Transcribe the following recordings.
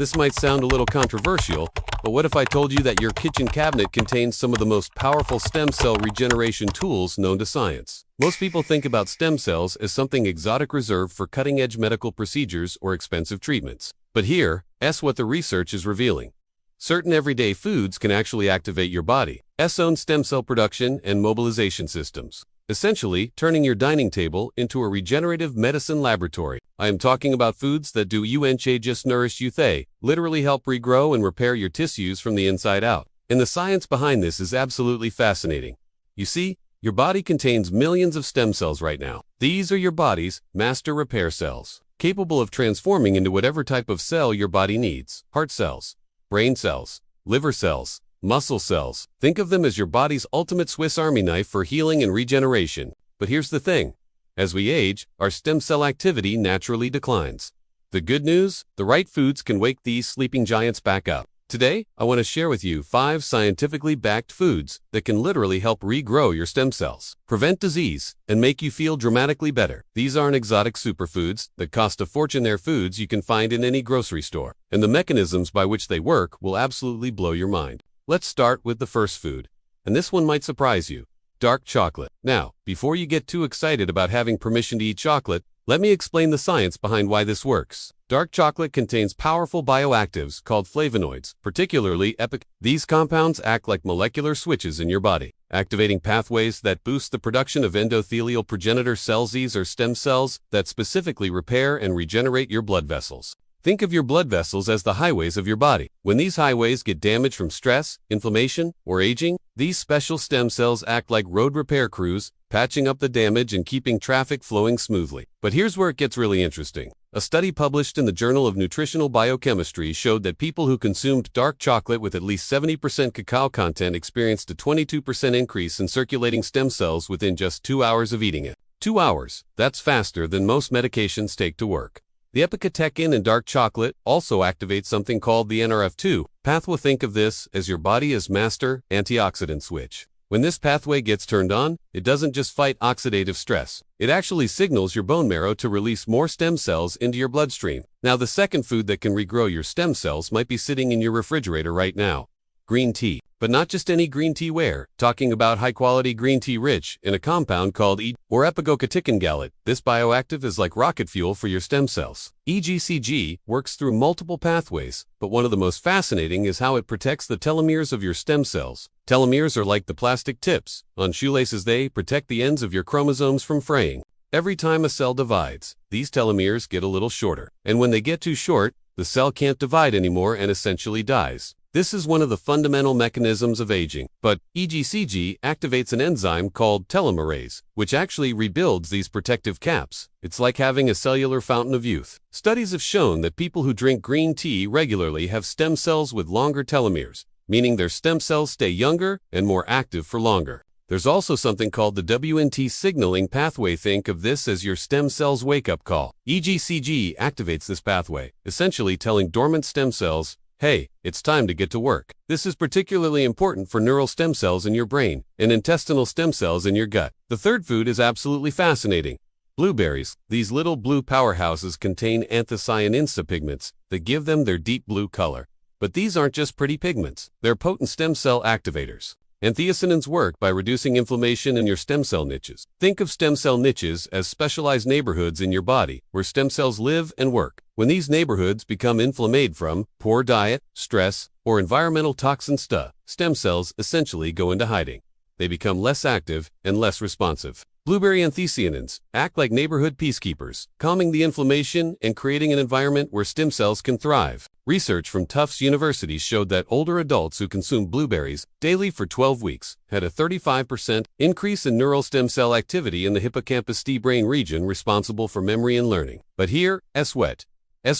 This might sound a little controversial, but what if I told you that your kitchen cabinet contains some of the most powerful stem cell regeneration tools known to science? Most people think about stem cells as something exotic reserved for cutting-edge medical procedures or expensive treatments. But here's what the research is revealing. Certain everyday foods can actually activate your body's own stem cell production and mobilization systems, essentially turning your dining table into a regenerative medicine laboratory. I am talking about foods that do just nourish you, they literally help regrow and repair your tissues from the inside out. And the science behind this is absolutely fascinating. You see, your body contains millions of stem cells right now. These are your body's master repair cells, capable of transforming into whatever type of cell your body needs. Heart cells, brain cells, liver cells, muscle cells. Think of them as your body's ultimate Swiss Army knife for healing and regeneration. But here's the thing. As we age, our stem cell activity naturally declines. The good news? The right foods can wake these sleeping giants back up. Today, I want to share with you 5 scientifically backed foods that can literally help regrow your stem cells, prevent disease, and make you feel dramatically better. These aren't exotic superfoods that cost a fortune. They're foods you can find in any grocery store, and the mechanisms by which they work will absolutely blow your mind. Let's start with the first food, and this one might surprise you. Dark chocolate. Now, before you get too excited about having permission to eat chocolate, let me explain the science behind why this works. Dark chocolate contains powerful bioactives called flavonoids, particularly EPIC. These compounds act like molecular switches in your body, activating pathways that boost the production of endothelial progenitor cells. These are stem cells that specifically repair and regenerate your blood vessels. Think of your blood vessels as the highways of your body. When these highways get damaged from stress, inflammation, or aging, these special stem cells act like road repair crews, patching up the damage and keeping traffic flowing smoothly. But here's where it gets really interesting. A study published in the Journal of Nutritional Biochemistry showed that people who consumed dark chocolate with at least 70% cacao content experienced a 22% increase in circulating stem cells within just 2 hours of eating it. 2 hours. That's faster than most medications take to work. The epicatechin in dark chocolate also activates something called the NRF2 pathway. Think of this as your body's master antioxidant switch. When this pathway gets turned on, it doesn't just fight oxidative stress. It actually signals your bone marrow to release more stem cells into your bloodstream. Now, the second food that can regrow your stem cells might be sitting in your refrigerator right now. Green tea. But not just any green tea. We're talking about high-quality green tea rich in a compound called or epigocatechin gallate. This bioactive is like rocket fuel for your stem cells. EGCG works through multiple pathways, but one of the most fascinating is how it protects the telomeres of your stem cells. Telomeres are like the plastic tips on shoelaces. They protect the ends of your chromosomes from fraying. Every time a cell divides, these telomeres get a little shorter. And when they get too short, the cell can't divide anymore and essentially dies. This is one of the fundamental mechanisms of aging, but EGCG activates an enzyme called telomerase, which actually rebuilds these protective caps. It's like having a cellular fountain of youth. Studies have shown that people who drink green tea regularly have stem cells with longer telomeres, meaning their stem cells stay younger and more active for longer. There's also something called the WNT signaling pathway. Think of this as your stem cells' wake-up call. EGCG activates this pathway, essentially telling dormant stem cells, hey, it's time to get to work. This is particularly important for neural stem cells in your brain and intestinal stem cells in your gut. The third food is absolutely fascinating. Blueberries. These little blue powerhouses contain anthocyanin pigments that give them their deep blue color. But these aren't just pretty pigments. They're potent stem cell activators. Anthocyanins work by reducing inflammation in your stem cell niches. Think of stem cell niches as specialized neighborhoods in your body where stem cells live and work. When these neighborhoods become inflamed from poor diet, stress, or environmental toxins, stem cells essentially go into hiding. They become less active and less responsive. Blueberry anthocyanins act like neighborhood peacekeepers, calming the inflammation and creating an environment where stem cells can thrive. Research from Tufts University showed that older adults who consumed blueberries daily for 12 weeks had a 35% increase in neural stem cell activity in the hippocampus brain region responsible for memory and learning. But here's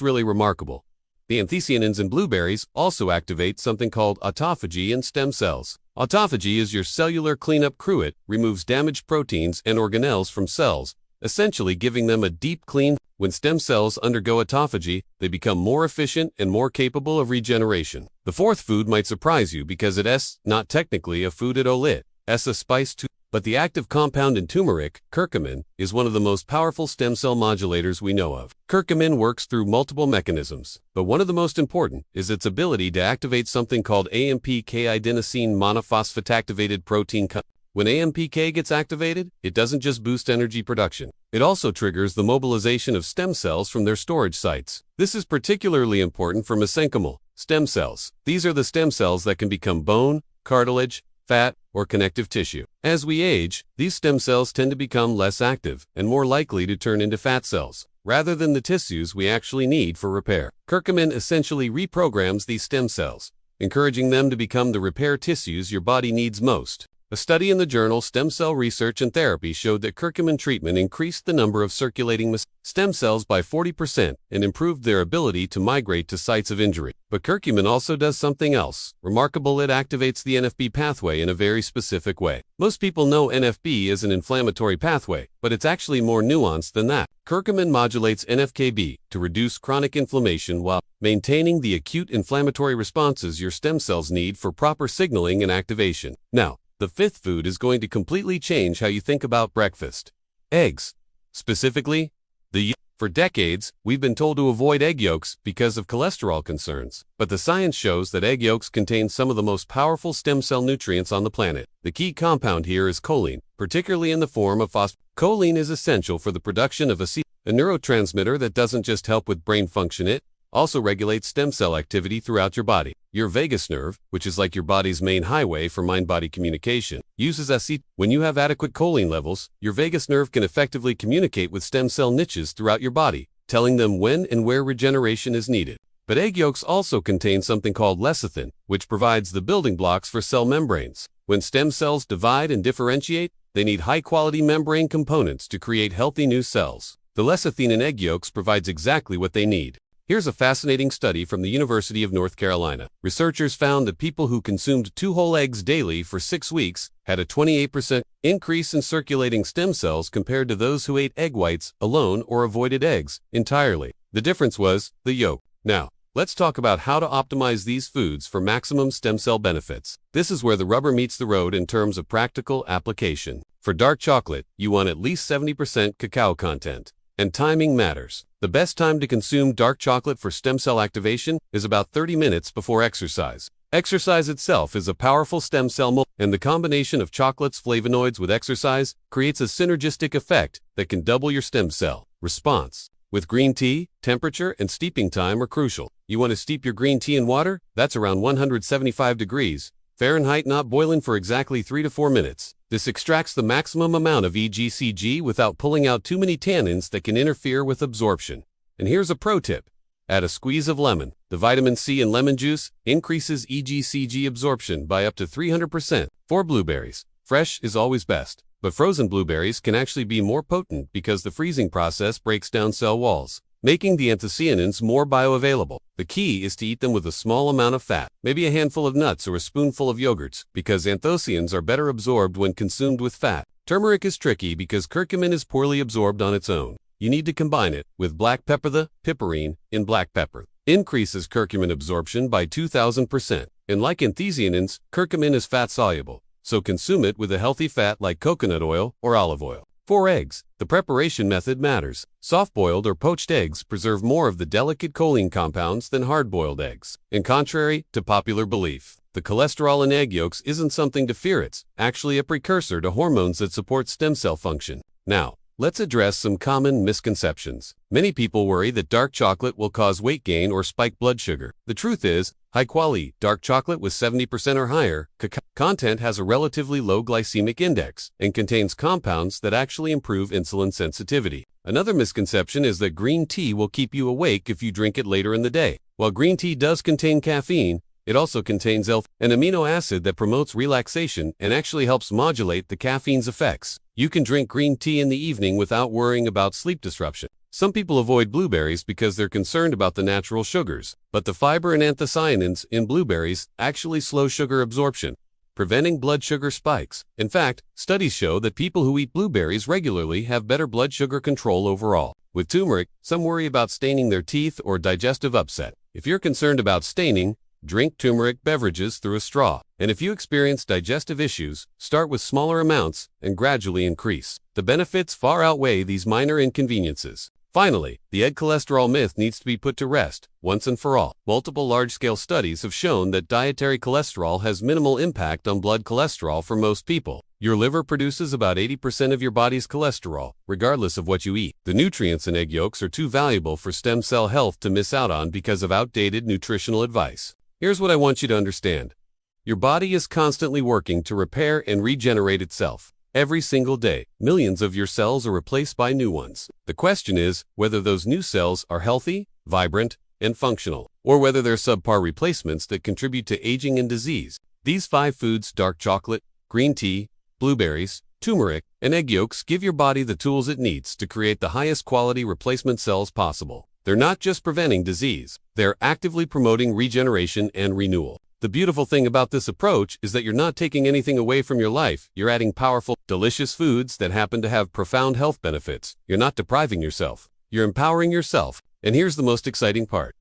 really remarkable. The anthocyanins in blueberries also activate something called autophagy in stem cells. Autophagy is your cellular cleanup crew. It removes damaged proteins and organelles from cells, essentially giving them a deep clean. When stem cells undergo autophagy, they become more efficient and more capable of regeneration. The fourth food might surprise you because it's not technically a food at all. It's a spice too. But the active compound in turmeric, curcumin, is one of the most powerful stem cell modulators we know of. Curcumin works through multiple mechanisms, but one of the most important is its ability to activate something called AMPK-adenosine monophosphate activated protein. When AMPK gets activated, it doesn't just boost energy production. It also triggers the mobilization of stem cells from their storage sites. This is particularly important for mesenchymal stem cells. These are the stem cells that can become bone, cartilage, fat, or connective tissue. As we age, these stem cells tend to become less active and more likely to turn into fat cells, rather than the tissues we actually need for repair. Curcumin essentially reprograms these stem cells, encouraging them to become the repair tissues your body needs most. A study in the journal Stem Cell Research and Therapy showed that curcumin treatment increased the number of circulating stem cells by 40% and improved their ability to migrate to sites of injury. But curcumin also does something else remarkable. It activates the NFB pathway in a very specific way. Most people know NFB is an inflammatory pathway, but it's actually more nuanced than that. Curcumin modulates NFKB to reduce chronic inflammation while maintaining the acute inflammatory responses your stem cells need for proper signaling and activation. Now, the fifth food is going to completely change how you think about breakfast. Eggs. Specifically, for decades, we've been told to avoid egg yolks because of cholesterol concerns. But the science shows that egg yolks contain some of the most powerful stem cell nutrients on the planet. The key compound here is choline, particularly in the form of phosphate. Choline is essential for the production of a neurotransmitter that doesn't just help with brain function, it also regulates stem cell activity throughout your body. Your vagus nerve, which is like your body's main highway for mind-body communication, uses acetylcholine. When you have adequate choline levels, your vagus nerve can effectively communicate with stem cell niches throughout your body, telling them when and where regeneration is needed. But egg yolks also contain something called lecithin, which provides the building blocks for cell membranes. When stem cells divide and differentiate, they need high-quality membrane components to create healthy new cells. The lecithin in egg yolks provides exactly what they need. Here's a fascinating study from the University of North Carolina. Researchers found that people who consumed 2 whole eggs daily for 6 weeks had a 28% increase in circulating stem cells compared to those who ate egg whites alone or avoided eggs entirely. The difference was the yolk. Now, let's talk about how to optimize these foods for maximum stem cell benefits. This is where the rubber meets the road in terms of practical application. For dark chocolate, you want at least 70% cacao content. And timing matters. The best time to consume dark chocolate for stem cell activation is about 30 minutes before exercise. Exercise itself is a powerful stem cell and the combination of chocolate's flavonoids with exercise creates a synergistic effect that can double your stem cell response. With green tea, temperature and steeping time are crucial. You want to steep your green tea in water? That's around 175 degrees Fahrenheit, not boiling, for exactly 3 to 4 minutes. This extracts the maximum amount of EGCG without pulling out too many tannins that can interfere with absorption. And here's a pro tip. Add a squeeze of lemon. The vitamin C in lemon juice increases EGCG absorption by up to 300%. For blueberries, fresh is always best, but frozen blueberries can actually be more potent because the freezing process breaks down cell walls, making the anthocyanins more bioavailable. The key is to eat them with a small amount of fat, maybe a handful of nuts or a spoonful of yogurts, because anthocyanins are better absorbed when consumed with fat. Turmeric is tricky because curcumin is poorly absorbed on its own. You need to combine it with black pepper. The piperine in black pepper increases curcumin absorption by 2,000%. And like anthocyanins, curcumin is fat-soluble, so consume it with a healthy fat like coconut oil or olive oil. For eggs, the preparation method matters. Soft-boiled or poached eggs preserve more of the delicate choline compounds than hard-boiled eggs. And contrary to popular belief, the cholesterol in egg yolks isn't something to fear. It's actually a precursor to hormones that support stem cell function. Now, let's address some common misconceptions. Many people worry that dark chocolate will cause weight gain or spike blood sugar. The truth is, high-quality dark chocolate with 70% or higher cacao content has a relatively low glycemic index and contains compounds that actually improve insulin sensitivity. Another misconception is that green tea will keep you awake if you drink it later in the day. While green tea does contain caffeine, it also contains an amino acid that promotes relaxation and actually helps modulate the caffeine's effects. You can drink green tea in the evening without worrying about sleep disruption. Some people avoid blueberries because they're concerned about the natural sugars, but the fiber and anthocyanins in blueberries actually slow sugar absorption, preventing blood sugar spikes. In fact, studies show that people who eat blueberries regularly have better blood sugar control overall. With turmeric, some worry about staining their teeth or digestive upset. If you're concerned about staining, drink turmeric beverages through a straw. And if you experience digestive issues, start with smaller amounts and gradually increase. The benefits far outweigh these minor inconveniences. Finally, the egg cholesterol myth needs to be put to rest, once and for all. Multiple large-scale studies have shown that dietary cholesterol has minimal impact on blood cholesterol for most people. Your liver produces about 80% of your body's cholesterol, regardless of what you eat. The nutrients in egg yolks are too valuable for stem cell health to miss out on because of outdated nutritional advice. Here's what I want you to understand. Your body is constantly working to repair and regenerate itself. Every single day, millions of your cells are replaced by new ones. The question is whether those new cells are healthy, vibrant, and functional, or whether they're subpar replacements that contribute to aging and disease. These 5 foods, dark chocolate, green tea, blueberries, turmeric, and egg yolks, give your body the tools it needs to create the highest quality replacement cells possible. They're not just preventing disease, they're actively promoting regeneration and renewal. The beautiful thing about this approach is that you're not taking anything away from your life. You're adding powerful, delicious foods that happen to have profound health benefits. You're not depriving yourself. You're empowering yourself. And here's the most exciting part.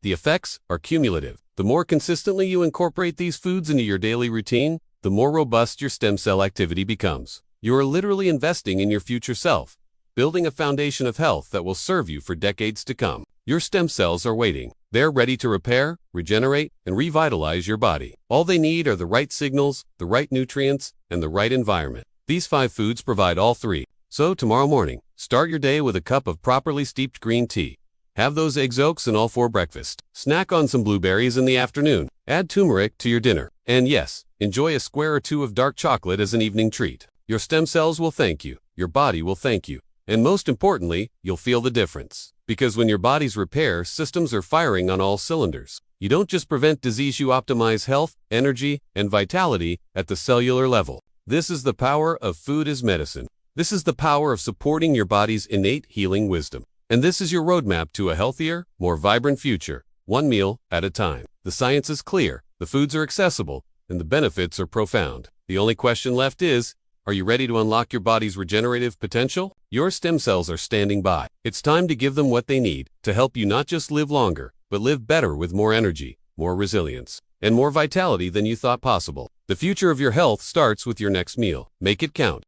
The effects are cumulative. The more consistently you incorporate these foods into your daily routine, the more robust your stem cell activity becomes. You are literally investing in your future self, building a foundation of health that will serve you for decades to come. Your stem cells are waiting. They're ready to repair, regenerate, and revitalize your body. All they need are the right signals, the right nutrients, and the right environment. These 5 foods provide all 3. So tomorrow morning, start your day with a cup of properly steeped green tea. Have those egg yolks and all for breakfast. Snack on some blueberries in the afternoon. Add turmeric to your dinner. And yes, enjoy a square or 2 of dark chocolate as an evening treat. Your stem cells will thank you. Your body will thank you. And most importantly, you'll feel the difference. Because when your body's repair systems are firing on all cylinders, you don't just prevent disease, you optimize health, energy, and vitality at the cellular level. This is the power of food as medicine. This is the power of supporting your body's innate healing wisdom. And this is your roadmap to a healthier, more vibrant future, one meal at a time. The science is clear, the foods are accessible, and the benefits are profound. The only question left is, are you ready to unlock your body's regenerative potential? Your stem cells are standing by. It's time to give them what they need to help you not just live longer, but live better with more energy, more resilience, and more vitality than you thought possible. The future of your health starts with your next meal. Make it count.